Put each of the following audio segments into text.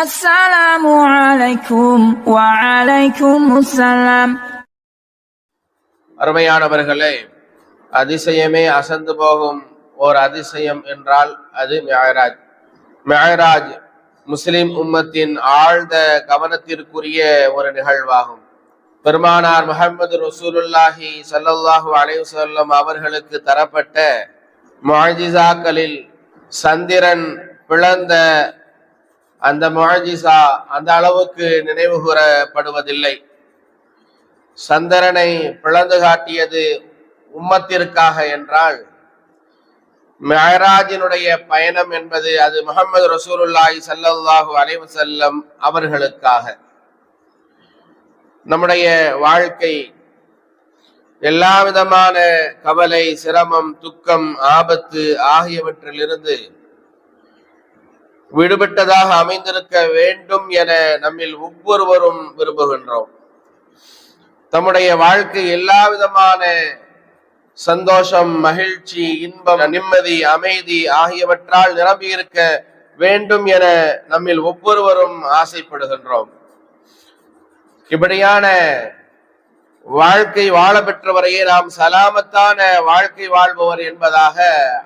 السلام عليكم وعليكم السلام. அருமையானவர்களே, அதிசயமே அசந்து போகும் ஓர் அதிசயம் என்றால் அது மிஅராஜ். மிஅராஜ் முஸ்லிம் உம்மத்தின் ஆழ்ந்த கவனத்திற்குரிய ஒரு நிகழ்வாகும். பெருமானார் முஹம்மது ரசூலுல்லாஹி ஸல்லல்லாஹு அலைஹி வஸல்லம் அவர்களுக்கு தரப்பட்ட முஅஜிசாக்களில் சந்திரன் பிளந்த அந்த முஅஜிசா அந்த அளவுக்கு நினைவு கூறப்படுவதில்லை. சந்திரனை பிளந்து காட்டியது உம்மத்திற்காக என்றால், மிஅராஜினுடைய பயணம் என்பது அது முஹம்மது ரசூலுல்லாஹி ஸல்லல்லாஹு அலைஹி வஸல்லம் அவர்களுக்காக. நம்முடைய வாழ்க்கை எல்லா விதமான கவலை, சிரமம், துக்கம், ஆபத்து ஆகியவற்றிலிருந்து விடுபட்டதாக அமைந்திருக்க வேண்டும் என நம்மில் ஒவ்வொருவரும் விரும்புகின்றோம். தம்முடைய வாழ்க்கை எல்லா விதமான சந்தோஷம், மகிழ்ச்சி, இன்பம், நிம்மதி, அமைதி ஆகியவற்றால் நிரம்பியிருக்க வேண்டும் என நம்மில் ஒவ்வொருவரும் ஆசைப்படுகின்றோம். இப்படியான வாழ்க்கை வாழ பெற்றவரையே நாம் சலாமத்தான வாழ்க்கை வாழ்பவர் என்பதாக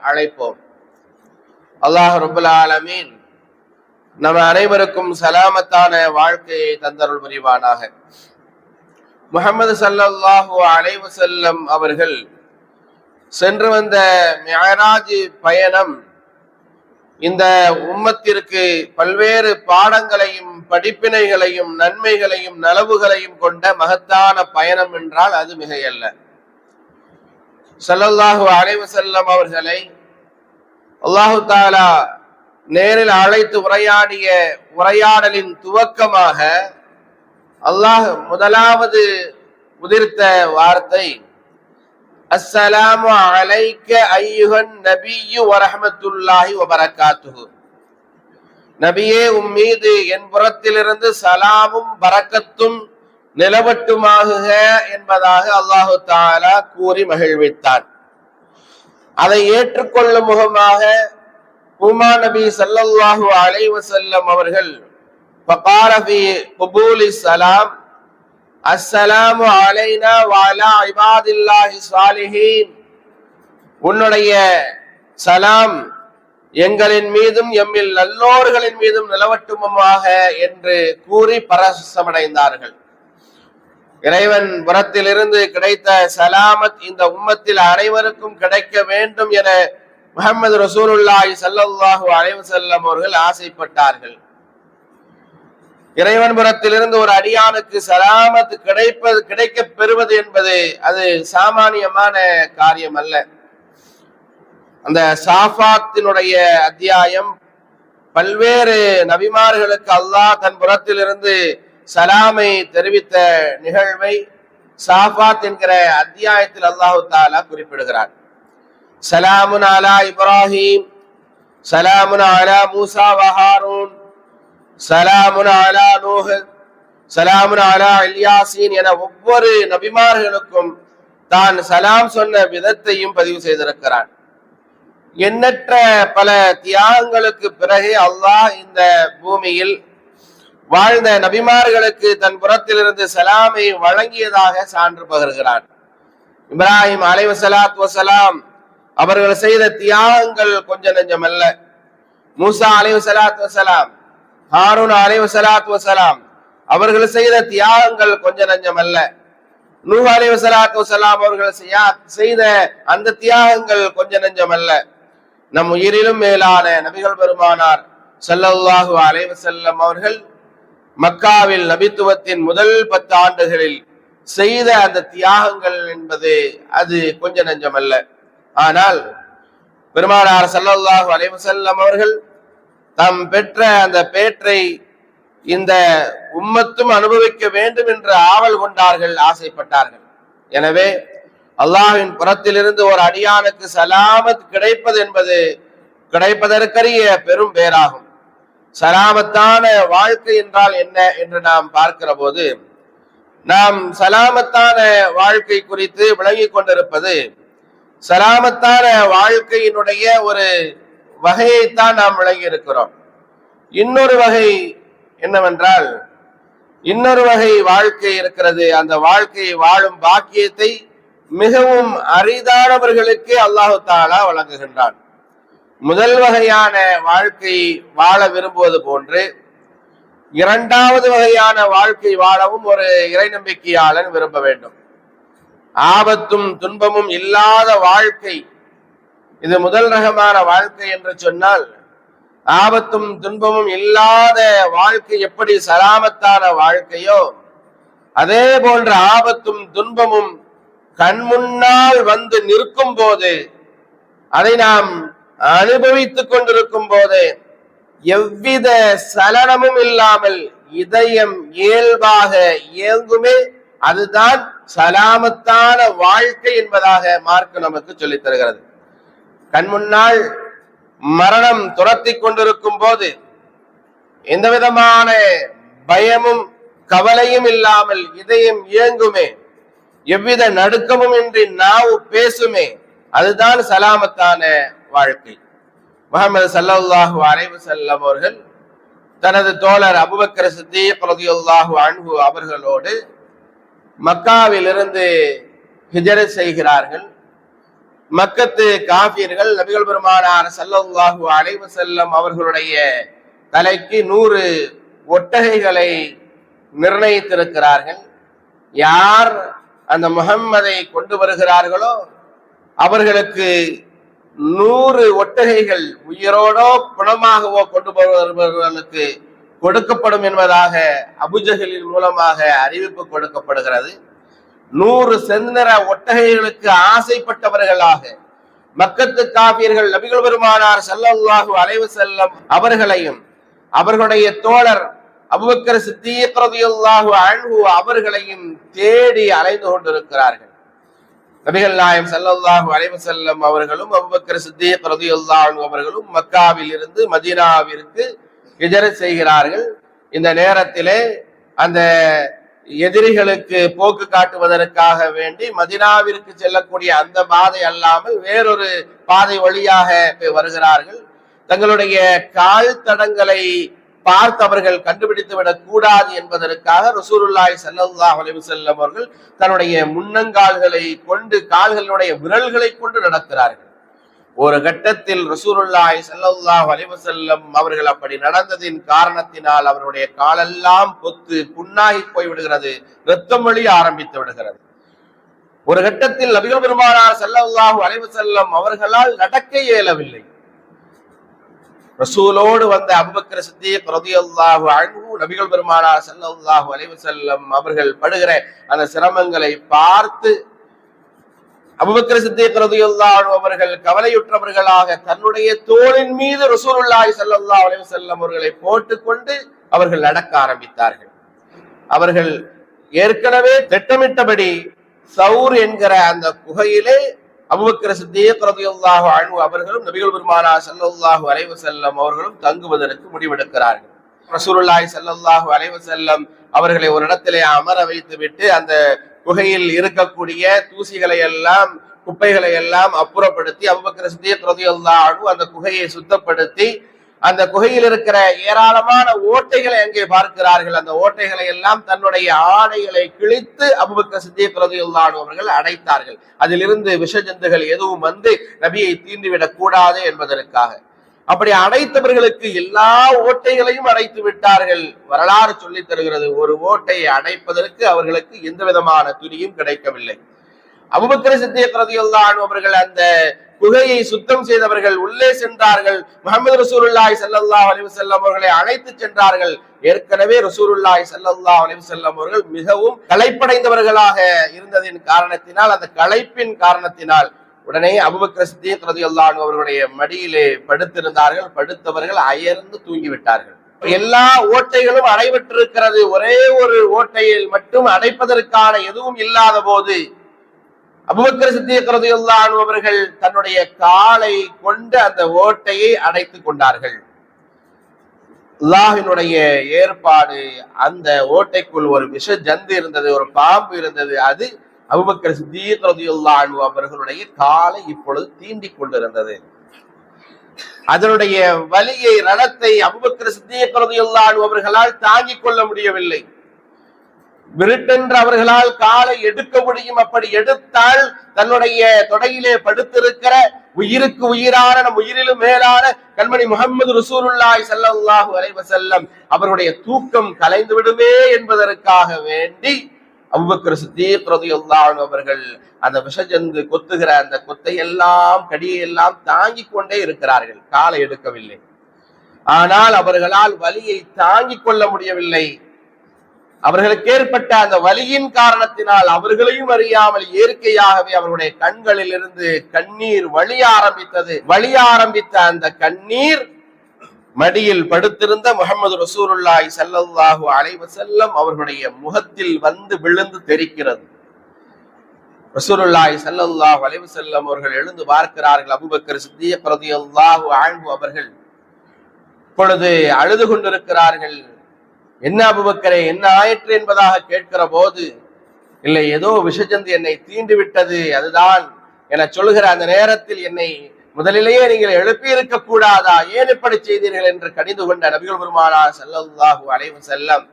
அழைப்போம். அல்லாஹ் ரப்பல் ஆலமீன் நம்ம அனைவருக்கும் சலாமத்தான வாழ்க்கையை தந்தருள் புரிவானாக. முஹம்மது ஸல்லல்லாஹு அலைஹி வஸல்லம் அவர்கள் சென்று வந்த மிஅராஜ் பயணம் இந்த உம்மத்திற்கு பல்வேறு பாடங்களையும் படிப்பினைகளையும் நன்மைகளையும் நலவுகளையும் கொண்ட மகத்தான பயணம் என்றால் அது மிகையல்ல. ஸல்லல்லாஹு அலைஹி வஸல்லம் அவர்களை அல்லாஹு தஆலா நேரில் அழைத்து உரையாடிய உரையாடலின் துவக்கமாக அல்லாஹ் முதலாவது உதிர்த்த வார்த்தை அஸ்ஸலாமு அலைக்க அய்யுஹன் நபியு வரஹ்மத்துல்லாஹி வபரகாத்துஹு. நபியே, உம்மீது என் புறத்திலிருந்து சலாமும் பரக்கத்தும் நிலவட்டுமாகுக என்பதாக அல்லாஹு தஆலா கூறி மகிழ்வித்தான். அதை ஏற்றுக்கொள்ளும் முகமாக உமா நபி ஸல்லல்லாஹு அலைஹி வஸல்லம் அவர்கள் ஃபகால ஃபீ குபூலி ஸலாம் அஸ்ஸலாமு அலைனா வ அலா இபாதில்லாஹி ஸாலிஹீன். உன்னுடைய சலாம் எங்களின் மீதும் எம்மில் நல்லோர்களின் மீதும் நிலவட்டுமாக என்று கூறி பரவசமடைந்தார்கள். இறைவன் புறத்திலிருந்து கிடைத்த சலாமத் இந்த உம்மத்தில் அனைவருக்கும் கிடைக்க வேண்டும் என முஹம்மது ரசூலுல்லாஹி ஸல்லல்லாஹு அலைஹி வஸல்லம் அவர்கள் ஆசைப்பட்டார்கள். இறைவன் புறத்திலிருந்து ஒரு அடியானுக்கு சலாமத் கிடைக்க பெறுவது என்பது அது சாமானியமான காரியம் அல்ல. அந்த சாஃபாத்தினுடைய அத்தியாயம் பல்வேறு நபிமார்களுக்கு அல்லாஹ் தன் புறத்திலிருந்து சலாமை தெரிவித்த நிகழ்வை சாஃபாத் என்கிற அத்தியாயத்தில் அல்லாஹு தஆலா குறிப்பிடுகிறார். சலாமுன் அலா இப்ராஹிம், சலாமுன் அலா மூசா வ ஹாரூன், சலாமுன் அலா நூஹ், சலாமுன் அலா இல்யாசீன் என ஒவ்வொரு நபிமார்களுக்கும் தான் சலாம் சொன்ன விதத்தையும் பதிவு செய்திருக்கிறான். எண்ணற்ற பல தியாகங்களுக்கு பிறகு அல்லாஹ் இந்த பூமியில் வாழ்ந்த நபிமார்களுக்கு தன் புறத்திலிருந்து சலாமை வழங்கியதாக சான்று பகர்கிறான். இப்ராஹிம் அலைஹிஸ்ஸலாத்து வஸலாம் அவர்கள் செய்த தியாகங்கள் கொஞ்ச நெஞ்சம் அல்ல. மூசா அலைஹிஸ்ஸலாத்து வஸலாம், ஹாரூன் அலைஹிஸ்ஸலாத்து வஸலாம் அவர்கள் செய்த தியாகங்கள் கொஞ்ச நெஞ்சம் அல்ல. நூஹ் அலைஹிஸ்ஸலாத்து வஸலாம் அவர்கள் செய்த அந்த தியாகங்கள் கொஞ்ச நெஞ்சம் அல்ல. நம் உயிரிலும் மேலான நபிகள் பெருமானார் ஸல்லல்லாஹு அலைஹி வஸல்லம் அவர்கள் மக்காவில் நபித்துவத்தின் முதல் 10 ஆண்டுகளில் செய்த அந்த தியாகங்கள் என்பது அது கொஞ்ச நெஞ்சம் அல்ல. ஆனால் பெருமானார் ஸல்லல்லாஹு அலைஹி வஸல்லம் அவர்கள் தாம் பெற்ற அந்த பேற்றை இந்த உம்மத்தும் அனுபவிக்க வேண்டும் என்று ஆவல் கொண்டார்கள், ஆசைப்பட்டார்கள். எனவே அல்லாஹ்வின் புறத்திலிருந்து ஒரு அடியானுக்கு சலாமத் கிடைப்பது என்பது கிடைப்பதற்கரிய பெரும் பேராகும். சலாமத்தான வாழ்க்கை என்றால் என்ன என்று நாம் பார்க்கிற போது, நாம் சலாமத்தான வாழ்க்கை குறித்து விளங்கிக் கொண்டிருப்பது சலாமத்தான வாழ்க்கையினுடைய ஒரு வகையைத்தான் நாம் விளங்கி இருக்கிறோம். இன்னொரு வகை என்னவென்றால், இன்னொரு வகை வாழ்க்கை இருக்கிறது. அந்த வாழ்க்கையை வாழும் பாக்கியத்தை மிகவும் அரிதானவர்களுக்கு அல்லாஹு தஆலா வழங்குகின்றான். முதல் வகையான வாழ்க்கை வாழ விரும்புவது போன்று இரண்டாவது வகையான வாழ்க்கை வாழவும் ஒரு இறை நம்பிக்கையாளன் விரும்ப வேண்டும். ஆபத்தும் துன்பமும் இல்லாத வாழ்க்கை, இது முதல் ரகமான வாழ்க்கை என்று சொன்னால், ஆபத்தும் துன்பமும் இல்லாத வாழ்க்கை எப்படி சலாமத்தான வாழ்க்கையோ, அதே போன்ற ஆபத்தும் துன்பமும் கண் முன்னால் வந்து நிற்கும் போது, அதை நாம் அனுபவித்துக் கொண்டிருக்கும் போது எவ்வித சலனமும் இல்லாமல் இதயம் இயல்பாக இயங்குமே, அதுதான் சலாமத்தான வாழ்க்கை என்பதாக மார்க்க நமக்கு சொல்லித் தருகிறது. கண் முன்னால் மரணம் துரத்தி கொண்டிருக்கும் போது எந்த விதமான பயமும் கவலையும் இல்லாமல் இதயம் இயங்குமே, எவ்வித நடுக்கமும் இன்றி நாவு பேசுமே, அதுதான் சலாமத்தான வாழ்க்கை. முஹம்மது ஸல்லல்லாஹு அலைஹி வஸல்லம் அவர்கள் தனது தோழர் அபூபக்கர் சித்தீக் ரலியல்லாஹு அன்ஹு அவர்களோடு மக்காவிலிருந்து ஹிஜ்ரத் செய்கிறார்கள். மக்கத்து காஃபிர்கள் நபிகள் பெருமானார் ஸல்லல்லாஹு அலைஹி வஸல்லம் அவர்களுடைய தலைக்கு 100 ஒட்டகைகளை நிர்ணயித்திருக்கிறார்கள். யார் அந்த முஹம்மதை கொண்டு வருகிறார்களோ அவர்களுக்கு 100 ஒட்டகைகள் உயிரோடோ குணமாகவோ கொண்டு வருபவர்களுக்கு கொடுக்கப்படும் என்பதாக அபூஜஹலின் மூலமாக அறிவிப்பு கொடுக்கப்படுகிறது. 100 செந்நிற ஒட்டகைகளுக்கு ஆசைப்பட்டவர்களாக மக்கத்து காபியர்கள் நபிகள் பெருமானார் ஸல்லல்லாஹு அலைஹி வஸல்லம் அவர்களையும் அவர்களுடைய தோழர் அபூபக்கர் சித்தீக் ரலியல்லாஹு அன்ஹு அவர்களையும் தேடி அலைந்து கொண்டிருக்கிறார்கள். நபிகள் நாயகம் ஸல்லல்லாஹு அலைஹி வஸல்லம் அவர்களும் அபூபக்கர் சித்தீக் ரலியல்லாஹு அன்ஹு அவர்களும் மக்காவில் இருந்து மதீனாவிற்கு ஹிஜ்ரத் செய்கிறார்கள். இந்த நேரத்திலே அந்த எதிரிகளுக்கு போக்கு காட்டுவதற்காக வேண்டி மதீனாவிற்கு செல்லக்கூடிய அந்த பாதை அல்லாமல் வேறொரு பாதை வழியாக வருகிறார்கள். தங்களுடைய கால் தடங்களை பார்த்தவர்கள் கண்டுபிடித்து விடக் கூடாது என்பதற்காக ரசூலுல்லாஹி ஸல்லல்லாஹு அலைஹி வஸல்லம் அவர்கள் தன்னுடைய முன்னங்கால்களை கொண்டு கால்களுடைய விரல்களை கொண்டு நடக்கிறார்கள். ஒரு கட்டத்தில் ரசூலுல்லாஹி ஸல்லல்லாஹு அலைஹி வஸல்லம் அவர்கள் அப்படி நடந்ததின் காரணத்தினால் அவருடைய காலெல்லாம் பொத்து புண்ணாகி போய்விடுகிறது, இரத்தம் வழிய ஆரம்பித்து விடுகிறது. ஒரு கட்டத்தில் நபிகள் பெருமானார் ஸல்லல்லாஹு அலைஹி வஸல்லம் அவர்களால் நடக்க இயலவில்லை. ரசூலோடு வந்த அபூபக்கர் சித்தீக் ரலியல்லாஹு அன்ஹு நபிகள் பெருமானார் ஸல்லல்லாஹு அலைஹி வஸல்லம் அவர்கள் படுகிற அந்த சிரமங்களை பார்த்து அபூபக்கர் சித்தீக் ரலியல்லாஹு அன்ஹு அவர்கள் கவலையுற்றவர்களாக தன்னுடைய தோளின் மீது ரசூலுல்லாஹி ஸல்லல்லாஹு அலைஹி வஸல்லம் அவர்களை போட்டுக்கொண்டு அவர்கள் நடக்க ஆரம்பித்தார்கள். அவர்கள் ஏற்கனவே திட்டமிட்டபடி சௌர் என்கிற அந்த குகையிலே அபூபக்கர் சித்தீக் ரலியல்லாஹு அன்ஹு அவர்களும் நபிகள் பெருமானார் ஸல்லல்லாஹு அலைஹி வஸல்லம் அவர்களும் தங்குவதற்கு முடிவெடுக்கிறார்கள். ரசூலுல்லாஹி ஸல்லல்லாஹு அலைஹி வஸல்லம் அவர்களை ஒரு இடத்திலே அமர வைத்து விட்டு அந்த குகையில் இருக்கக்கூடிய தூசிகளை எல்லாம் குப்பைகளை எல்லாம் அப்புறப்படுத்தி அபூபக்கர் சித்தீக் ரலியல்லாஹு அன்ஹு அந்த குகையை சுத்தப்படுத்தி அந்த குகையில் இருக்கிற ஏராளமான ஓட்டைகளை அங்கே பார்க்கிறார்கள். அந்த ஓட்டைகளை எல்லாம் தன்னுடைய ஆடைகளை கிழித்து அபூபக்கர் சித்தீக் ரலியல்லாஹு அன்ஹு அவர்கள் அடைத்தார்கள். அதிலிருந்து விஷ ஜந்துகள் எதுவும் வந்து நபியை தீண்டிவிடக் கூடாது என்பதற்காக. அப்படி அடைத்தவர்களுக்கு எல்லா ஓட்டைகளையும் அடைத்து விட்டார்கள். வரலாறு சொல்லித் தருகிறது, ஒரு ஓட்டையை அடைப்பதற்கு அவர்களுக்கு எந்த விதமான துணியும் கிடைக்கவில்லை. அபூபக்கர் சித்தீக் ரலியல்லாஹு அன்ஹு அவர்கள் அந்த குகையை சுத்தம் செய்தவர்கள் உள்ளே சென்றார்கள். முஹம்மது ரசூலுல்லாஹி ஸல்லல்லாஹு அலைஹி வஸல்லம் அவர்களை அழைத்து சென்றார்கள். ஏற்கனவே ரசூலுல்லாஹி ஸல்லல்லாஹு அலைஹி வஸல்லம் அவர்கள் மிகவும் களைப்படைந்தவர்களாக இருந்ததின் காரணத்தினால், அந்த களைப்பின் காரணத்தினால் உடனே அபூபக்கர் சித்தீக் ரலியல்லாஹு அன்ஹு அவர்களுடைய மடியிலே படுத்திருந்தார்கள். படுத்தவர்கள் அயர்ந்து தூங்கிவிட்டார்கள். எல்லா ஓட்டைகளும் அடைபட்டிருக்கிறது. ஒரே ஒரு ஓட்டையில் மட்டும் அடைப்பதற்கான எதுவும் இல்லாத போது அபூபக்கர் சித்தீக் ரலியல்லாஹு அன்ஹு அவர்கள் தன்னுடைய காலை கொண்டு அந்த ஓட்டையை அடைத்துக் கொண்டார்கள். அல்லாஹ்வினுடைய ஏற்பாடு, அந்த ஓட்டைக்குள் ஒரு விஷ ஜந்து இருந்தது, ஒரு பாம்பு இருந்தது. அது அபூபக்கர் சித்தீக் ரலியல்லாஹு அன்ஹு அவர்களுடைய காலை இப்பொழுது தீண்டிக் கொண்டிருந்தது. அதனுடைய வலியை ரணத்தை அபூபக்கர் சித்தீக் ரலியல்லாஹு அன்ஹு அவர்களால் தாங்கிக் கொள்ள முடியவில்லை. விருட்டென்று அவர்களால் காலை எடுக்க முடியும். அப்படி எடுத்தால் தன்னுடைய தொடையிலே படுத்திருக்கிற உயிருக்கு உயிரான நம் உயிரிலும் மேலான கண்மணி முஹம்மது ரசூலுல்லாஹி ஸல்லல்லாஹு அலைஹி வஸல்லம் அவருடைய தூக்கம் கலைந்து விடுமே என்பதற்காக வேண்டி அபூபக்கர் சித்தீக் ரலியல்லாஹு அன்ஹு அவர்கள் அந்த விஷஜந்து கொத்துகிற அந்த கொத்தையெல்லாம் கடியெல்லாம் தாங்கிக் கொண்டே இருக்கிறார்கள். காலை எடுக்கவில்லை. ஆனால் அவர்களால் வலியை தாங்கிக் கொள்ள முடியவில்லை. அவர்களுக்கு ஏற்பட்ட அந்த வலியின் காரணத்தினால் அவர்களையும் அறியாமல் இயற்கையாகவே அவர்களுடைய கண்களில் இருந்து கண்ணீர் வழிய ஆரம்பித்தது. வழிய ஆரம்பித்த அந்த கண்ணீர் மடியில் படுத்திருந்த முஹம்மது ரசூலுல்லாஹி ஸல்லல்லாஹு அலைஹி வஸல்லம் அவர்களுடைய முகத்தில் வந்து விழுந்து தெரிக்கிறது. ரசூலுல்லாஹி ஸல்லல்லாஹு அலைஹி வஸல்லம் அவர்கள் எழுந்து பார்க்கிறார்கள். அபூபக்கர் சித்தீக் ரலியல்லாஹு அன்ஹு அவர்கள் இப்பொழுது அழுது கொண்டிருக்கிறார்கள். என்ன அபூபக்கரே, என்ன ஆயிற்று என்பதாக கேட்கிற போது, இல்லை ஏதோ விஷஜந்து என்னை தீண்டு விட்டது, அதுதான் என சொல்லுகிற அந்த நேரத்தில் என்னை முதலிலேயே நீங்கள் எழுப்பி இருக்க கூடாதா, ஏன் இப்படி செய்தீர்கள் என்று கடிந்து கொண்ட நபிகள் பெருமானார் ஸல்லல்லாஹு அலைஹி வஸல்லம்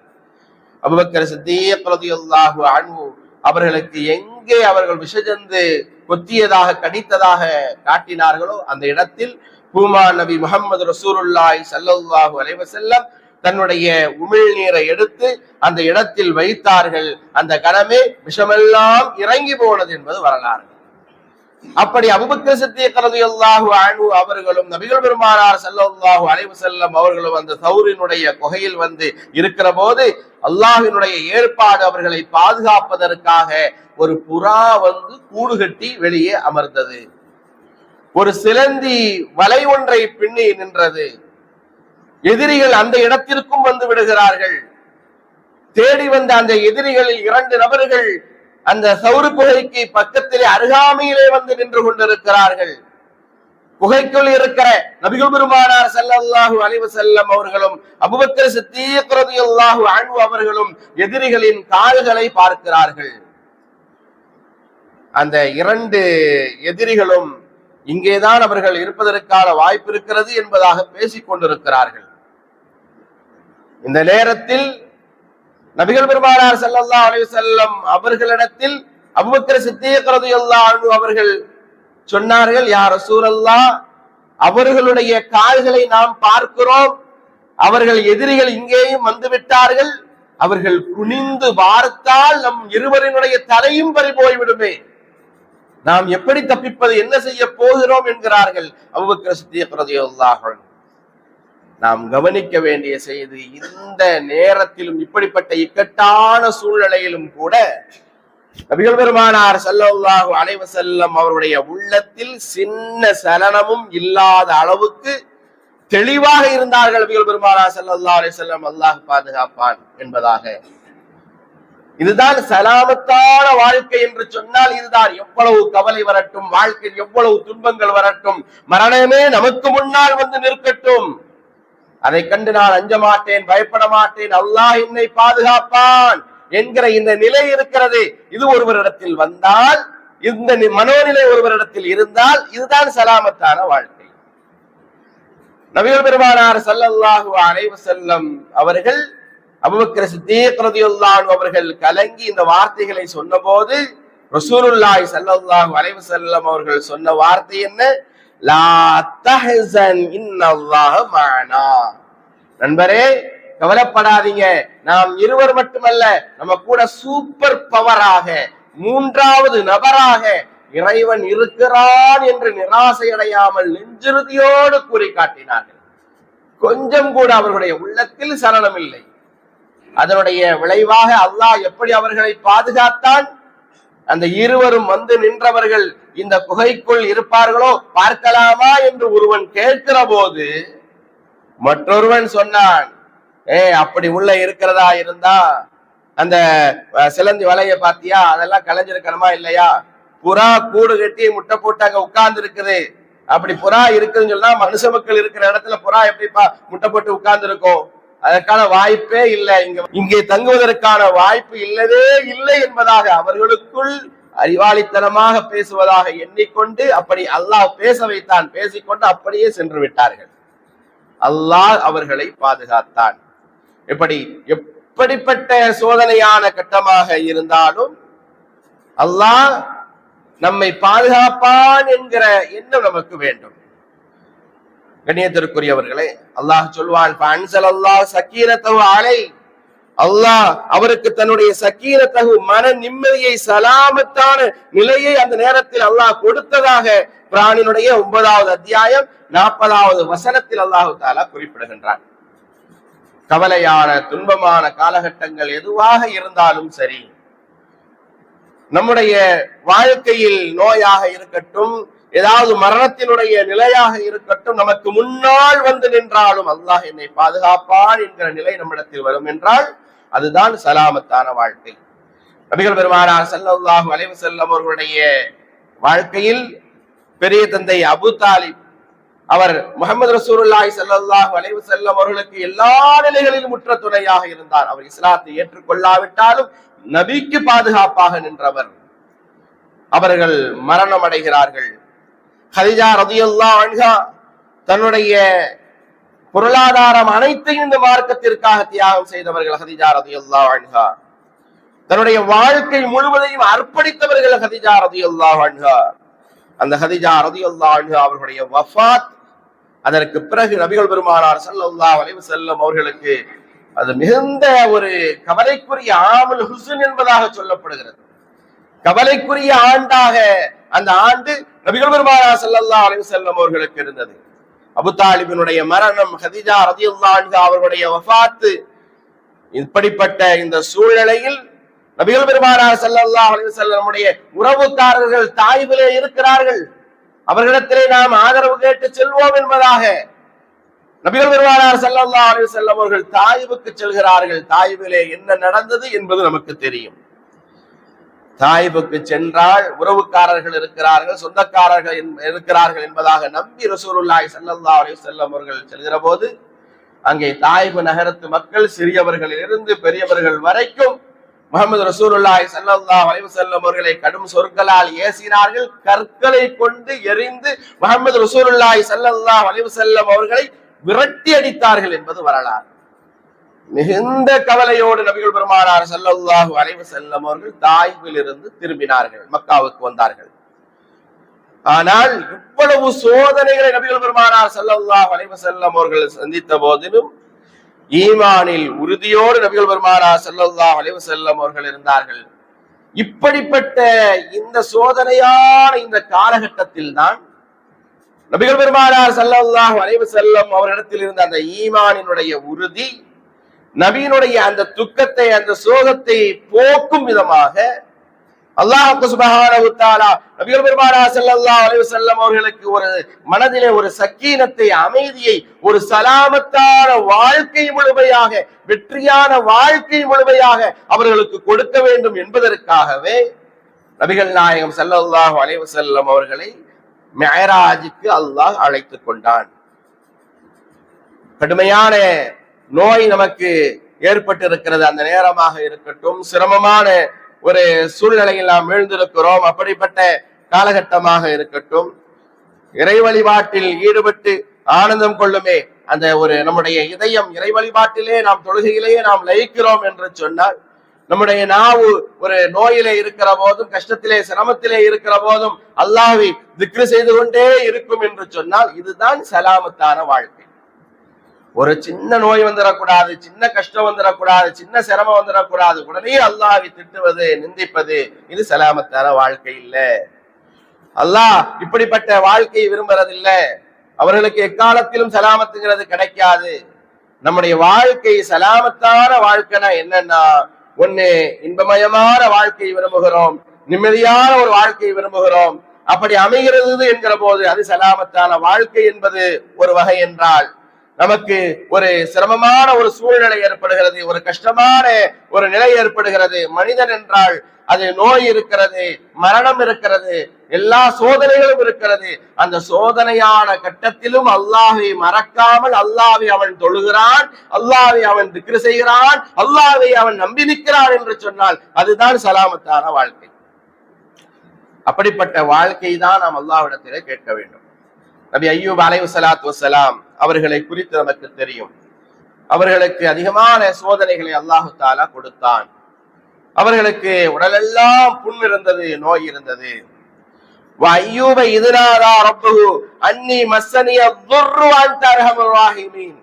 அபூபக்கர் சித்தீக் ரலியல்லாஹு அன்ஹு அவர்களுக்கு எங்கே அவர்கள் விஷஜந்து கொத்தியதாக கடித்ததாக காட்டினார்களோ அந்த இடத்தில் பூமா நபி முஹம்மது ரசூலுல்லாஹி ஸல்லல்லாஹு அலைஹி வஸல்லம் தன்னுடைய உமிழ்நீரை எடுத்து அந்த இடத்தில் வைத்தார்கள். அந்த கணமே விஷமெல்லாம் இறங்கி போனது என்பது வரலாறு. அப்படி அபூபக்கர் சித்தீக் ரலியல்லாஹு அன்ஹு அவர்களும் நபிகள் பெருமானார் ஸல்லல்லாஹு அலைஹி வஸல்லம் அவர்களும் அந்த தௌரினுடைய குகையில் வந்து இருக்கிற போது அல்லாஹ்வினுடைய ஏற்பாடு அவர்களை பாதுகாப்பதற்காக ஒரு புறா வந்து கூடு கட்டி வெளியே அமர்ந்தது. ஒரு சிலந்தி வலை ஒன்றை பின்னி நின்றது. எதிரிகள் அந்த இடத்திற்கும் வந்து விடுகிறார்கள். தேடி வந்த அந்த எதிரிகளில் 2 நபர்கள் அந்த சௌரு குகைக்கு பக்கத்திலே அருகாமையிலே வந்து நின்று கொண்டிருக்கிறார்கள். குகைக்குள் இருக்கிற நபிகள் பெருமானார் ஸல்லல்லாஹு அலைஹி வஸல்லம் அவர்களும் அபூபக்கர் சித்தீக் ரலியல்லாஹு அன்ஹு அவர்களும் எதிரிகளின் கால்களை பார்க்கிறார்கள். அந்த 2 எதிரிகளும் இங்கேதான் அவர்கள் இருப்பதற்கான வாய்ப்பு இருக்கிறது என்பதாக பேசிக் கொண்டிருக்கிறார்கள். இந்த நேரத்தில் நபிகள் பெருமானார் ஸல்லல்லாஹு அலைஹி வஸல்லம் அவர்களிடத்தில் அபூபக்கர் சித்தீக் ரலியல்லாஹு அன்ஹு அவர்கள் சொன்னார்கள், யா ரசூலல்லாஹ், அவர்களுடைய கால்களை நாம் பார்க்கிறோம், அவர்கள் எதிரிகள் இங்கேயும் வந்து விட்டார்கள், அவர்கள் குனிந்து பார்த்தால் நம் இருவரினுடைய தலையும் பறி போய்விடுமே, நாம் எப்படி தப்பிப்பது, என்ன செய்ய போகிறோம் என்கிறார்கள் அபூபக்கர் சித்தீக் ரலியல்லாஹு அன்ஹு. நாம் கவனிக்க வேண்டிய செய்தி, இந்த நேரத்திலும் இப்படிப்பட்ட இக்கட்டான சூழ்நிலையிலும் கூட நபிகள் பெருமானார் ஸல்லல்லாஹு அலைஹி வஸல்லம் அவருடைய உள்ளத்தில் சின்ன சலனமும் இல்லாத அளவுக்கு தெளிவாக இருந்தார்கள். நபிகள் பெருமானார் ஸல்லல்லாஹு அலைஹி வஸல்லம் அல்லாஹ் பாதுகாப்பான் என்பதாக. இதுதான் சலாமத்தான வாழ்க்கை என்று சொன்னால் இதுதான். எவ்வளவு கவலை வரட்டும், வாழ்க்கையில் எவ்வளவு துன்பங்கள் வரட்டும், மரணமே நமக்கு முன்னால் வந்து நிற்கட்டும், அதை கண்டு நான் அஞ்ச மாட்டேன், பயப்பட மாட்டேன், அல்லாஹ் என்னை பாதுகாப்பான் என்கிற இந்த நிலை இருக்கிறது. இது ஒருவரிடத்தில் வந்தால், இந்த மனோநிலை ஒருவரிடத்தில் இருந்தால், இதுதான் சலாமத்தான வாழ்க்கை. நபிகள் பெருமானார் ஸல்லல்லாஹு அலைஹி வஸல்லம் அவர்கள் அபூபக்கர் சித்தீக் ரலியல்லாஹு அன்ஹு அவர்கள் கலங்கி இந்த வார்த்தைகளை சொன்னபோது ரசூலுல்லாஹி ஸல்லல்லாஹு அலைஹி வஸல்லம் அவர்கள் சொன்ன வார்த்தை என்ன? லா தஹ்சன் இன்னல்லாஹ மஅனா. நண்பரே, கவலைப்படாதீங்க, நாம் இருவர் மட்டுமல்ல, நம்ம கூட சூப்பர் பவராக 3வது நபராக இறைவன் இருக்கிறான் என்று நிராசை அடையாமல் நெஞ்சுறுதியோடு கூறி காட்டினார்கள். கொஞ்சம் கூட அவர்களுடைய உள்ளத்தில் சலனம் இல்லை. அதனுடைய விளைவாக அல்லாஹ் எப்படி அவர்களை பாதுகாத்தான்? அந்த இருவரும் வந்து நின்றவர்கள் இந்த குகைக்குள் இருப்பார்களோ பார்க்கலாமா என்று ஒருவன் கேட்கிற போது மற்றொருவன் சொன்னான், அப்படி உள்ள இருக்கிறதா இருந்தா அந்த சிலந்தி வலைய பாத்தியா, அதெல்லாம் கலைஞ்சிருக்கணுமா இல்லையா? புறா கூடு கட்டி முட்டை போட்டு அங்க உட்கார்ந்து இருக்குது. அப்படி புறா இருக்குதுன்னு சொன்னா மனுஷ மக்கள் இருக்கிற இடத்துல புறா எப்படிப்பா முட்டை போட்டு உட்கார்ந்து இருக்கும்? அதற்கான வாய்ப்பே இல்லை, இங்கே தங்குவதற்கான வாய்ப்பு இல்லவே இல்லை என்பதாக அவர்களுக்குள் அறிவாளித்தனமாக பேசுவதாக எண்ணிக்கொண்டு அப்படி அல்லாஹ் பேச வைத்தான், பேசிக்கொண்டு அப்படியே சென்று விட்டார்கள். அல்லாஹ் அவர்களை பாதுகாத்தான். எப்படிப்பட்ட சோதனையான கட்டமாக இருந்தாலும் அல்லாஹ் நம்மை பாதுகாப்பான் என்கிற எண்ணம் நமக்கு வேண்டும். கண்ணியத்திற்குரியவர்களே, அல்லாஹ் சொல்வான், அல்லாஹ் அவருக்கு தன்னுடைய சக்கீனத்தகு மன நிம்மதியை, சலாமத்தான நிலையை அந்த நேரத்தில் அல்லாஹ் கொடுத்ததாக குர்ஆனினுடைய 9வது அத்தியாயம் 40வது வசனத்தில் அல்லாஹ் தஆலா குறிப்பிடுகின்றான். கவலையான துன்பமான காலகட்டங்கள் எதுவாக இருந்தாலும் சரி, நம்முடைய வாழ்க்கையில் நோயாக இருக்கட்டும், ஏதாவது மரணத்தினுடைய நிலையாக இருக்கட்டும், நமக்கு முன்னால் வந்து நின்றாலும் அல்லாஹ் என்னை பாதுகாப்பான் என்கிற நிலை நம்மிடத்தில் வரும் என்றால் அதுதான் சலாமத்தான வாழ்க்கை. நபிகள் பெருமானார் ஸல்லல்லாஹு அலைஹி வஸல்லம் அவர்களுடைய வாழ்க்கையில் பெரிய தந்தை அபூ தாலிப் அவர் முஹம்மது ரசூலுல்லாஹி ஸல்லல்லாஹு அலைஹி வஸல்லம் அவர்களுக்கு எல்லா நிலைகளிலும் உற்ற துணையாக இருந்தார். அவர் இஸ்லாத்தை ஏற்றுக்கொள்ளாவிட்டாலும் நபிக்கு பாதுகாப்பாக நின்றவர். அவர்கள் மரணம் அடைகிறார்கள். கதீஜா ரலியல்லாஹு அன்ஹா தன்னுடைய பொருளாதாரம் அனைத்தையும் இந்த மார்க்கத்திற்காக தியாகம் செய்தவர்கள். கதீஜா ரலியல்லாஹு அன்ஹா தன்னுடைய வாழ்க்கை முழுவதையும் அர்ப்பணித்தவர்கள். கதீஜா ரலியல்லாஹு அன்ஹா, அந்த கதீஜா ரலியல்லாஹு அன்ஹா அவர்களுடைய வஃபாத், அதற்கு பிறகு நபிகள் பெருமானார் ஸல்லல்லாஹு அலைஹி வஸல்லம் அவர்களுக்கு அது மிகுந்த ஒரு கவலைக்குரிய ஆமுல் ஹுஸ்ன் என்பதாக சொல்லப்படுகிறது. கவலைக்குரிய ஆண்டாக அந்த ஆண்டு நபிகள் பெருமானார் ஸல்லல்லாஹு அலைஹி வஸல்லம் அவர்களுக்கு இருந்தது. அபூ தாலிபினுடைய மரணம், கதீஜா ரலியல்லாஹு அன்ஹா அவர்களுடைய வஃபாத், இப்படிப்பட்ட இந்த சூழ்நிலையில் நபிகள் பெருமானார் ஸல்லல்லாஹு அலைஹி வஸல்லமுடைய உறவுக்காரர்கள் தாயிபிலே இருக்கிறார்கள். அவர்களிடத்திலே நாம் ஆதரவு கேட்டு செல்வோம் என்பதாக நபிகள் பெருமானார் ஸல்லல்லாஹு அலைஹி வஸல்லம் அவர்கள் தாயிபுக்கு செல்கிறார்கள். தாயிபிலே என்ன நடந்தது என்பது நமக்கு தெரியும். தாயிபுக்கு சென்றால் உறவுக்காரர்கள் இருக்கிறார்கள், சொந்தக்காரர்கள் இருக்கிறார்கள் என்பதாக நம்பி ரசூலுல்லாஹி ஸல்லல்லாஹு அலைஹி வஸல்லம் அவர்கள் செல்கிற போது அங்கே தாயிபு நகரத்து மக்கள் சிறியவர்களிலிருந்து பெரியவர்கள் வரைக்கும் முஹம்மது ரசூலுல்லாஹி ஸல்லல்லாஹு அலைஹி வஸல்லம் அவர்களை கடும் சொற்களால் ஏசினார்கள். கற்களை கொண்டு எரிந்து முஹம்மது ரசூலுல்லாஹி ஸல்லல்லாஹு அலைஹி வஸல்லம் அவர்களை விரட்டி அடித்தார்கள் என்பது வரலாறு. மிகுந்த கவலையோடு நபிகள் பெருமானார் ஸல்லல்லாஹு அலைஹி வஸல்லம் அவர்கள் தாயிபில் இருந்து திரும்பினார்கள், மக்காவுக்கு வந்தார்கள். ஆனால் இவ்வளவு சோதனைகளை நபிகள் பெருமானார் ஸல்லல்லாஹு அலைஹி வஸல்லம் அவர்கள் சந்தித்த போதிலும் ஈமானில் உறுதியோடு நபிகள் பெருமானார் ஸல்லல்லாஹு அலைஹி வஸல்லம் அவர்கள் இருந்தார்கள். இப்படிப்பட்ட இந்த சோதனையான இந்த காலகட்டத்தில் தான் நபிகள் பெருமானார் ஸல்லல்லாஹு அலைஹி வஸல்லம் அவர்களிடத்தில் இருந்த அந்த ஈமானினுடைய உறுதி, நபியினுடைய அந்த துக்கத்தை, அந்த சோகத்தை போக்கும் விதமாக அல்லாஹ் சுப்ஹானஹு வ தஆலா நபிகள் பெருமானார் ஸல்லல்லாஹு அலைஹி வஸல்லம் அவர்களுக்கு ஒரு மனதிலே ஒரு சக்கீனத்தை, அமைதியை, ஒரு சலாமத்தான வாழ்க்கை முழுமையாக, வெற்றியான வாழ்க்கை முழுமையாக அவர்களுக்கு கொடுக்க வேண்டும் என்பதற்காகவே நபிகள் நாயகம் ஸல்லல்லாஹு அலைஹி வஸல்லம் அவர்களை மிஅராஜுக்கு அல்லாஹ் அழைத்துக் கொண்டான். கடுமையான நோய் நமக்கு ஏற்பட்டு இருக்கிறது, அந்த நேரமாக இருக்கட்டும், சிரமமான ஒரு சூழ்நிலையில் நாம் எழுந்திருக்கிறோம், அப்படிப்பட்ட காலகட்டமாக இருக்கட்டும், இறை வழிபாட்டில் ஈடுபட்டு ஆனந்தம் கொள்ளுமே அந்த ஒரு நம்முடைய இதயம் இறை வழிபாட்டிலே, நாம் தொழுகையிலேயே நாம் லயிக்கிறோம் என்று சொன்னால், நம்முடைய நாவு ஒரு நோயிலே இருக்கிற போதும், கஷ்டத்திலே சிரமத்திலே இருக்கிற போதும் அல்லாஹ்வை திக்ர் செய்து கொண்டே இருக்கும் என்று சொன்னால் இதுதான் சலாமத்தான வாழ்க்கை. ஒரு சின்ன நோய் வந்துடக்கூடாது, சின்ன கஷ்டம் வந்துடக்கூடாது, சின்ன சிரமம் வந்துடக்கூடாது, உடனே அல்லாஹ்வை திட்டுவது, நிந்திப்பது, இது சலாமத்தான வாழ்க்கை இல்லை. அல்லாஹ் இப்படிப்பட்ட வாழ்க்கையை விரும்புறதில்லை. அவர்களுக்கு எக்காலத்திலும் சலாமத்துங்கிறது கிடைக்காது. நம்முடைய வாழ்க்கை சலாமத்தான வாழ்க்கைனா என்னன்னா, ஒண்ணு இன்பமயமான வாழ்க்கையை விரும்புகிறோம், நிம்மதியான ஒரு வாழ்க்கையை விரும்புகிறோம். அப்படி அமைகிறது என்கிற போது அது சலாமத்தான வாழ்க்கை என்பது ஒரு வகை என்றால், நமக்கு ஒரு சிரமமான ஒரு சூழ்நிலை ஏற்படுகிறது, ஒரு கஷ்டமான ஒரு நிலை ஏற்படுகிறது. மனிதன் என்றால் அது நோய் இருக்கிறது, மரணம் இருக்கிறது, எல்லா சோதனைகளும் இருக்கிறது. அந்த சோதனையான கட்டத்திலும் அல்லாஹ்வை மறக்காமல் அல்லாஹ்வை அவன் தொழுகிறான், அல்லாஹ்வை அவன் திக்ர் செய்கிறான், அல்லாஹ்வை அவன் நம்பி நிற்கிறான் என்று சொன்னால் அதுதான் சலாமத்தான வாழ்க்கை. அப்படிப்பட்ட வாழ்க்கை தான் நாம் அல்லாஹ்விடத்திலே கேட்க வேண்டும். நபி அய்யூப் அலைஹிஸ்ஸலாத்து வஸ்ஸலாம் அவர்களை குறித்து நமக்கு தெரியும். அவர்களுக்கு அதிகமான சோதனைகளை அல்லாஹு தஆலா கொடுத்தான். அவர்களுக்கு உடலெல்லாம் புண் இருந்தது, நோய் இருந்தது. வஅய்யூப இத்நாதா ரப்பஹு அன்னி மஸ்ஸனி அத்துர்ரு வ அன்த அர்ஹமுர் ராஹிமீன்.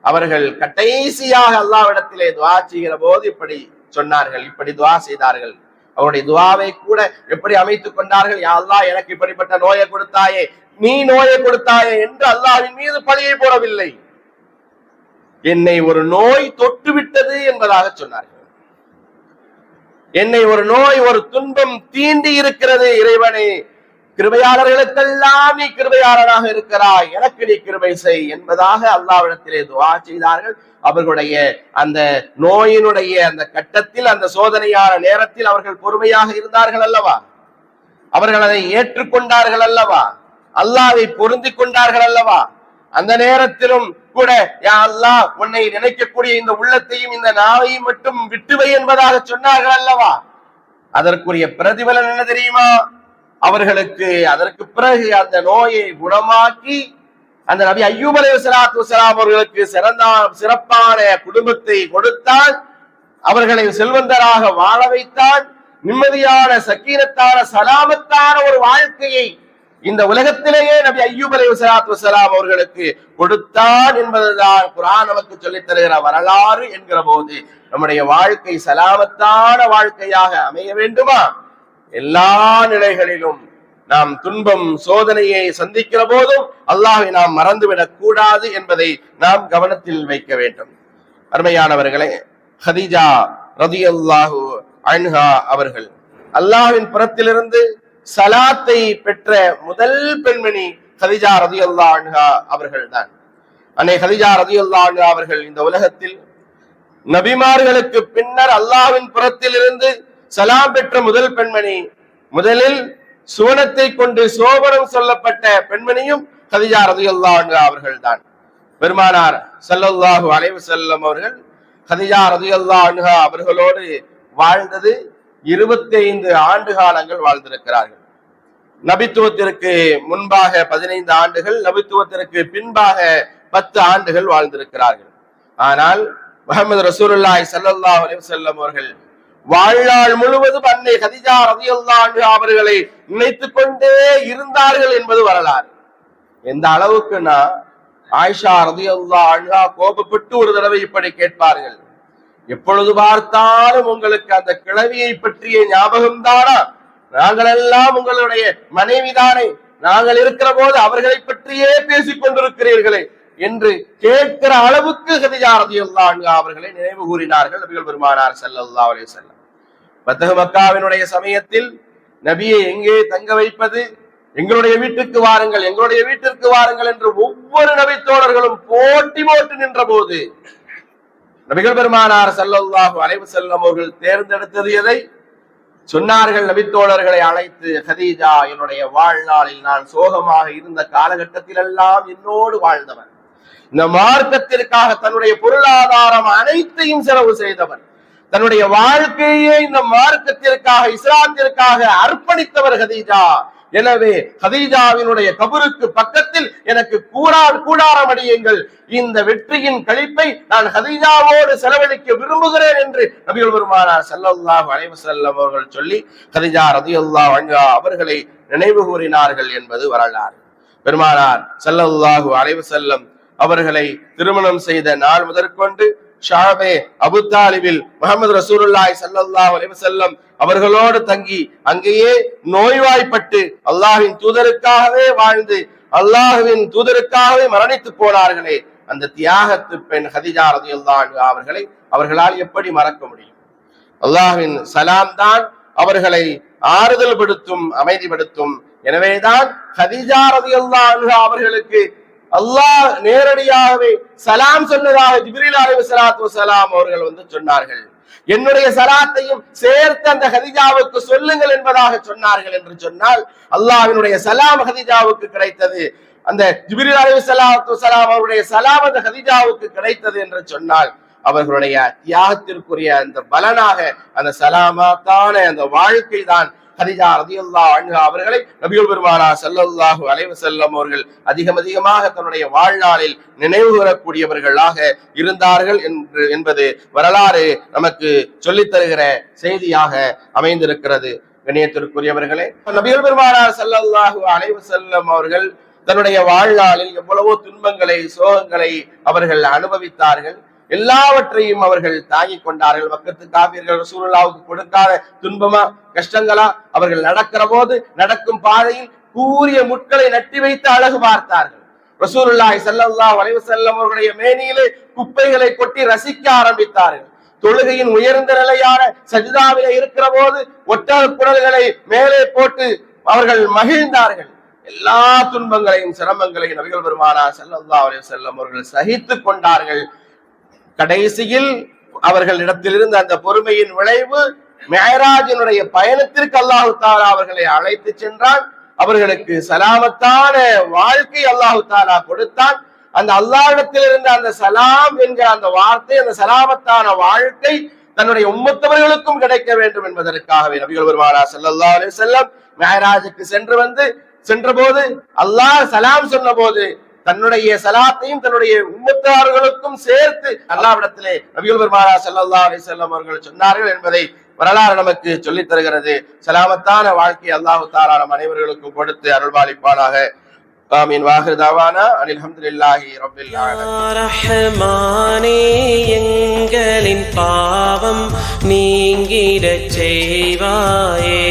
அவர்கள் கடைசியாக அல்லாஹ்விடத்திலே துஆ செய்கிற போது இப்படி சொன்னார்கள், இப்படி துஆ செய்தார்கள். அவருடைய துஆவை கூட எப்படி அமைத்துக் கொண்டார்கள்? யா அல்லாஹ், எனக்கு இப்படிப்பட்ட நோயை கொடுத்தாயே, நீ நோயை கொடுத்தாயே என்று அல்லாஹ்வின் மீது பழியை போடவில்லை. என்னை ஒரு நோய் தொட்டு விட்டது என்பதாக சொன்னார்கள். என்னை ஒரு நோய், ஒரு துன்பம் தீண்டி இருக்கிறது. இறைவனே, கிருபையாளர்களுக்கெல்லாம் நீ கிருபையாளனாக இருக்கிறாய், எனக்கு நீ கிருபை செய் என்பதாக அல்லாஹ்விடத்திலே துஆ செய்தார்கள். அவர்களுடைய அந்த நோயினுடைய அந்த கட்டத்தில், அந்த சோதனையான நேரத்தில் அவர்கள் பொறுமையாக இருந்தார்கள் அல்லவா? அவர்கள் அதை ஏற்றுக்கொண்டார்கள் அல்லவா? அல்லாஹ்வை பொருந்தி கொண்டார்கள் அல்லவா? அந்த நேரத்திலும் கூட யா அல்லாஹ், உன்னை நினைக்கக்கூடிய இந்த உள்ளத்தையும் இந்த நாவையும் மட்டும் விட்டுவை என்பதாக சொன்னார்கள் அல்லவா? அதற்குரிய பிரதிபலன் என்ன தெரியுமா? அவர்களுக்கு அதற்கு பிறகு அந்த நோயை குணமாக்கி அந்த நபி அய்யூப் அலைஹிஸ்ஸலாத்து வஸ்ஸலாம் அவர்களுக்கு சிறப்பான குடும்பத்தை கொடுத்தான். அவர்களை செல்வந்தராக வாழ வைத்தான். நிம்மதியான, சக்கீனத்தான, சலாமத்தான ஒரு வாழ்க்கையை இந்த உலகத்திலேயே நபி அய்யூப் அலைஹிஸ்ஸலாத்து வஸ்ஸலாம் அவர்களுக்கு கொடுத்தான் என்பதுதான் குர்ஆன் நமக்கு சொல்லித் தருகிற வரலாறு. என்கிற போது நம்முடைய வாழ்க்கை சலாமத்தான வாழ்க்கையாக அமைய வேண்டுமா? எல்லா நிலைகளிலும் நாம் துன்பம், சோதனையை சந்திக்கிற போதும் அல்லாஹ்வை நாம் மறந்துவிடக் கூடாது என்பதை நாம் கவனத்தில் வைக்க வேண்டும். அருமையானவர்களே, ஹதீஜா ரலியல்லாஹு அன்ஹா அவர்கள் அல்லாஹ்வின் புறத்திலிருந்து சலாத்தை பெற்ற முதல் பெண்மணி ஹதீஜா ரலியல்லாஹு அன்ஹா அவர்கள் தான். அன்னை ஹதீஜா ரலியல்லாஹு அன்ஹா அவர்கள் இந்த உலகத்தில் நபிமார்களுக்கு பின்னர் அல்லாஹ்வின் புறத்திலிருந்து சலாம் பெற்ற முதல் பெண்மணி. முதலில் சுவனத்தை கொண்டு சோபனம் சொல்லப்பட்ட பெண்மணியும் ஹதீஜா ரலியல்லாஹு அன்ஹா அவர்கள் தான். பெருமானார் ஸல்லல்லாஹு அலைஹி வஸல்லம் அவர்கள் ஹதீஜா ரலியல்லாஹு அன்ஹா அவர்களோடு வாழ்ந்தது 25 ஆண்டு காலங்கள் வாழ்ந்திருக்கிறார்கள். நபித்துவத்திற்கு முன்பாக 15 ஆண்டுகள், நபித்துவத்திற்கு பின்பாக 10 ஆண்டுகள் வாழ்ந்திருக்கிறார்கள். ஆனால் முஹம்மது ரசூலுல்லாஹி ஸல்லல்லாஹு அலைஹி வஸல்லம் அவர்கள் வாழ்நாள் முழுவதும் அன்னை ஹதீஜா ரலியல்லாஹு அன்ஹா அவர்களை நினைத்துக் கொண்டே இருந்தார்கள் என்பது வரலாறு. எந்த அளவுக்குன்னா, ஆயிஷா ரலியல்லாஹு அன்ஹா கோபப்பட்டு ஒரு தடவை இப்படி கேட்பார்கள், எப்பொழுது பார்த்தாலும் உங்களுக்கு அந்த கிழவியை பற்றிய ஞாபகம் தானா? நாங்கள் எல்லாம் உங்களுடைய மனைவிதானே, நாங்கள் இருக்கிற போது அவர்களை பற்றியே பேசிக் கொண்டிருக்கிறீர்களே என்று கேட்கிற அளவுக்கு ஹதீஜா ரலியல்லாஹு அன்ஹா அவர்களை நினைவு கூறினார்கள் நபிகள் பெருமானார் ஸல்லல்லாஹு அலைஹி வஸல்லம். ஃபத்ஹ் மக்காவினுடைய சமயத்தில் நபியை எங்கே தங்க வைப்பது? எங்களுடைய வீட்டுக்கு வாருங்கள், எங்களுடைய வீட்டிற்கு வாருங்கள் என்று ஒவ்வொரு நபி தோழர்களும் போட்டி போட்டு நின்ற போது நபிகள் பெருமானார் ஸல்லல்லாஹு அலைஹி வஸல்லம் அவர்கள் தேர்ந்தெடுத்தது எதை சொன்னார்கள்? நபித்தோழர்களை அழைத்து, ஹதீஜா, என்னுடைய வாழ்நாளில் நான் சோகமாக இருந்த காலகட்டத்தில் எல்லாம் என்னோடு வாழ்ந்தவர், இந்த மார்க்கத்திற்காக தன்னுடைய பொருளாதாரம் அனைத்தையும் செலவு செய்தவர், தன்னுடைய வாழ்க்கையை இந்த மார்க்கத்திற்காக, இஸ்லாத்திற்காக அர்ப்பணித்தவர் ஹதீஜா. எனவே ஹதீஜாவினுடைய கபருக்கு பக்கத்தில் எனக்கு கூடாரம் அடியுங்கள், இந்த வெற்றியின் கழிப்பை நான் ஹதீஜாவோடு செலவழிக்க விரும்புகிறேன் என்று நபிகள் பெருமானார் ஸல்லல்லாஹு அலைஹி வஸல்லம் அவர்கள் சொல்லி ஹதீஜா ரலியல்லாஹு அன்ஹா அவர்களை நினைவு கூறினார்கள் என்பது வரலாறு. பெருமானார் ஸல்லல்லாஹு அலைஹி வஸல்லம் அவர்களை திருமணம் செய்த நாள் முதற்கொண்டு ஷாபே அபு தாலிபில் முஹம்மது ரசூலுல்லாஹி ஸல்லல்லாஹு அலைஹி வஸல்லம் அவர்களோடு தங்கி அங்கேயே நோய்வாய்ப்பட்டு அல்லாஹ்வின் தூதருக்காகவே வாழ்ந்து அல்லாஹ்வின் தூதருக்காகவே மரணித்து போனார்களே, அந்த தியாகத்து பெண் ஹதீஜா ரலியல்லாஹு அன்ஹா அவர்களை அவர்களால் எப்படி மறக்க முடியும்? அல்லாஹ்வின் சலாம் தான் அவர்களை ஆறுதல் படுத்தும், அமைதிப்படுத்தும். எனவேதான் ஹதீஜா ரலியல்லாஹு அன்ஹா அவர்களுக்கு அல்லாஹ் நேரடியாகவே சலாம் சொன்னதாக ஜிப்ரீல் அலைஹிஸ்ஸலாத்து வஸலாம் அவர்கள் வந்து சொன்னார்கள். என்னுடைய சலாத்தையும் சேர்த்து அந்த ஹதீஜாவுக்கு சொல்லுங்கள் என்பதாக சொன்னார்கள். என்று சொன்னால் அல்லாஹ்வினுடைய சலாம் ஹதீஜாவுக்கு கிடைத்தது, அந்த ஜிப்ரீல் அலைஹிஸ்ஸலாத்து வஸலாம் அவருடைய சலாம் அந்த ஹதீஜாவுக்கு கிடைத்தது என்று சொன்னால் அவர்களுடைய தியாகத்திற்குரிய அந்த பலனாக அந்த சலாமத்தான அந்த வாழ்க்கை தான் கதீஜா ரலியல்லாஹு அன்ஹா அவர்களை நபிகள் பெருமானார் ஸல்லல்லாஹு அலைஹி வஸல்லம் அவர்கள் அதிகமாக தன்னுடைய வாழ்நாளில் நினைவு கூறக்கூடியவர்களாக இருந்தார்கள் என்பது வரலாறு நமக்கு சொல்லித் தருகிற செய்தியாக அமைந்திருக்கிறது. கண்ணியத்திற்குரியவர்களே, நபிகள் பெருமானார் ஸல்லல்லாஹு அலைஹி வஸல்லம் அவர்கள் தன்னுடைய வாழ்நாளில் எவ்வளவோ துன்பங்களை சோகங்களை அவர்கள் அனுபவித்தார்கள். எல்லாவற்றையும் அவர்கள் தாங்கிக் கொண்டார்கள். மக்கத்து காபிர்கள் ரசூலுல்லாஹ்வுக்கு கொடுக்காத துன்பமா கஷ்டங்களா? அவர்கள் நடக்கிற போது நடக்கும் பாதையில் கூரிய முட்களை நட்டி வைத்து அழகு பார்த்தார்கள். ரசூலுல்லாஹி ஸல்லல்லாஹு அலைஹி வஸல்லம் அவர்களுடைய மேனியிலே குப்பைகளை கொட்டி ரசிக்க ஆரம்பித்தார்கள். தொழுகையின் உயர்ந்த நிலையான சஜிதாவிலே இருக்கிற போது ஒட்டக குடல்களை மேலே போட்டு அவர்கள் மகிழ்ந்தார்கள். எல்லா துன்பங்களையும் சிரமங்களையும் நபிகள் பெருமானார் ஸல்லல்லாஹு அலைஹி வஸல்லம் அவர்கள் சகித்துக் கொண்டார்கள். கடைசியில் அவர்களிடத்திலிருந்து அந்த பொறுமையின் விளைவு மிஅராஜினுடைய பயணத்திற்கு அல்லாஹ் தஆலா அவர்களை அழைத்து சென்றான். அவர்களுக்கு சலாமத்தான வாழ்க்கை அல்லாஹ் தஆலா கொடுத்தான். அந்த அல்லாஹ்விடத்தில் இருந்த அந்த சலாம் என்கிற அந்த வார்த்தை, அந்த சலாமத்தான வாழ்க்கை தன்னுடைய உம்மத்தவர்களுக்கும் கிடைக்க வேண்டும் என்பதற்காகவே நபிகள் பெருமானார் ஸல்லல்லாஹு அலைஹி வஸல்லம் மிஅராஜுக்கு சென்ற போது அல்லாஹ் சலாம் சொன்ன போது தன்னுடைய சலாத்தையும் தன்னுடைய உம்மத்தார்களுக்கும் சேர்த்து அல்லாஹ்விடத்திலே நபிகள் பெருமானார் ஸல்லல்லாஹு அலைஹி வஸல்லம் அவர்கள் சொன்னார்கள் என்பதை வரலாறு நமக்கு சொல்லித் தருகிறது. சலாமத்தான வாழ்க்கை அல்லாஹ் தஆலா நம் அனைவர்களுக்கும் கொடுத்து அருள்பாலிப்பானாக. ஆமீன். வாஹிர் தாவானா அனில் ஹம்துலில்லாஹி ரப்பில் ஆலமீன். யா ரஹ்மானே, எங்களின் பாவம் நீங்கிடச் செய்வாயே.